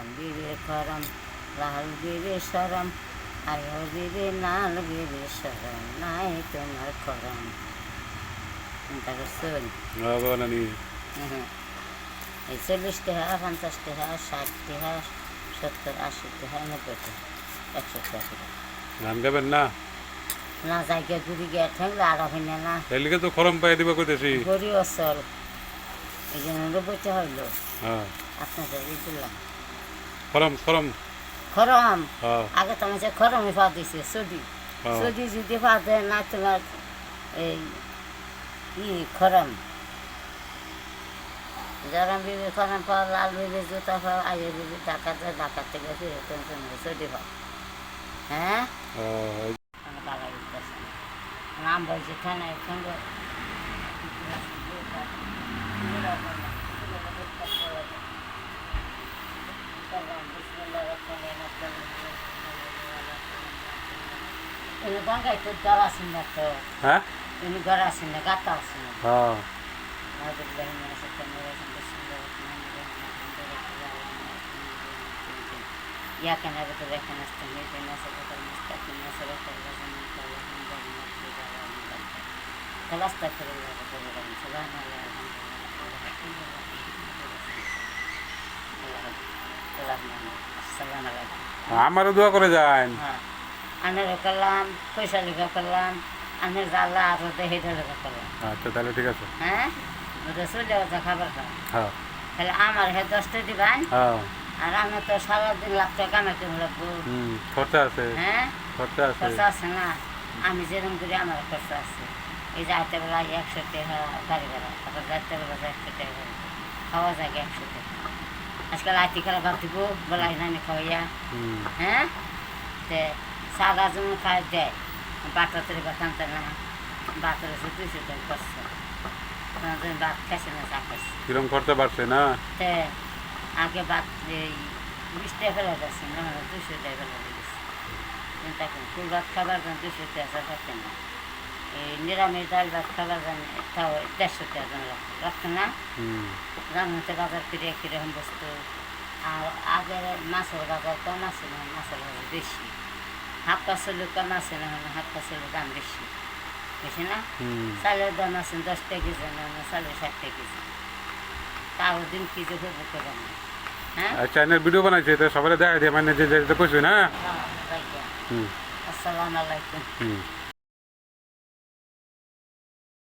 করম বিবে করম লাল বিবে সরম আয়ো বিবে নাল বিবে সরম নাই তোমার করম চিন্তা করছেন এই 40 টাকা 50 টাকা 60 টাকা 70 80 টাকা 90 টাকা 100 টাকা গান গাবেন না না জায়গা ঘুরি গিয়ে থাকলে আর হবে না এলিকে তো খরম পাই দিবা কইতেছি গড়ি অসল এই জন্য বইতে হইলো হ্যাঁ আপনাকে দিলাম খরম খরম খরম হ্যাঁ আগে তো আমাকে খরমে পা দিছে সদি সদি যদি পা দেয় না তোমার এই খরম গরম বিবি খরম পাও লাল বিবি জুতা পাও আইয়ে বিবি ডাকাতে ডাকাত থেকে ফিরে টেনশন সদি পাও হ্যাঁ বাবা দিতেছে নাম বলছে থানায় সঙ্গে ini bangga itu garasin itu, ini garasin gata asin. Ada banyak sebenarnya sampai sembilan. Ya kan ada berbagai macam jenis seperti mustaqim, seperti zaman kalau kelas tak terlalu berubah. Subhanallah. Assalamualaikum. আমারও দোয়া করে যান আনের করলাম পয়সা লেখা করলাম আনের জ্বালা আরো দেহে লেখা করলাম আচ্ছা তাহলে ঠিক আছে হ্যাঁ ওটা চলে যাওয়া খাবার খাওয়া হ্যাঁ তাহলে আমার হে 10টা দিবেন হ্যাঁ আর আমি তো সারাদিন লাখ টাকা কামাইতে লাগবো খরচা আছে হ্যাঁ খরচা আছে খরচা আছে না আমি যেরকম করি আমার খরচা আছে এই যাইতে বেলা 100 টাকা গাড়ি ভাড়া তারপর যাইতে বেলা 100 টাকা খাওয়া যায় 100 টাকা আজকাল আইটি খেলা ভাব দিব বলাই নানি খাওয়াইয়া হ্যাঁ তে সাদা যেমন খাই দেয় বাটার তরি বা কানতে না বাটার এসে 200 টাকা করছে ভাত খাইছে না চা খাইছে কিরম খরচা বাড়ছে না তে আগে ভাত এই 20 টাকা ফেলে যাচ্ছে না 200 টাকা ফেলে দিয়েছে চিন্তা করুন ফুল ভাত খাবার যান 200 টাকা রাখতেন না এই নিরামিষ ডাল ভাত খাবার যান তাও 150 টাকা রাখতেন না রান্নাতে বাজার ফিরে কিরকম বস্তু আর আগে মাছের বাজার কম আছে না মাছের বাজার বেশি হাফ পাঁচশো কম আছে না হাফ পাঁচশোর দাম বেশি বেশি না চালের দাম আছে 10 টাকা কেজি না চালের 60 টাকা কেজি তাও দিন কেজি হবো করে না হ্যাঁ চ্যানেল ভিডিও বানাইছে তো সবাই দেখা দিয়ে মানে যে কইছে না আসসালামু আলাইকুম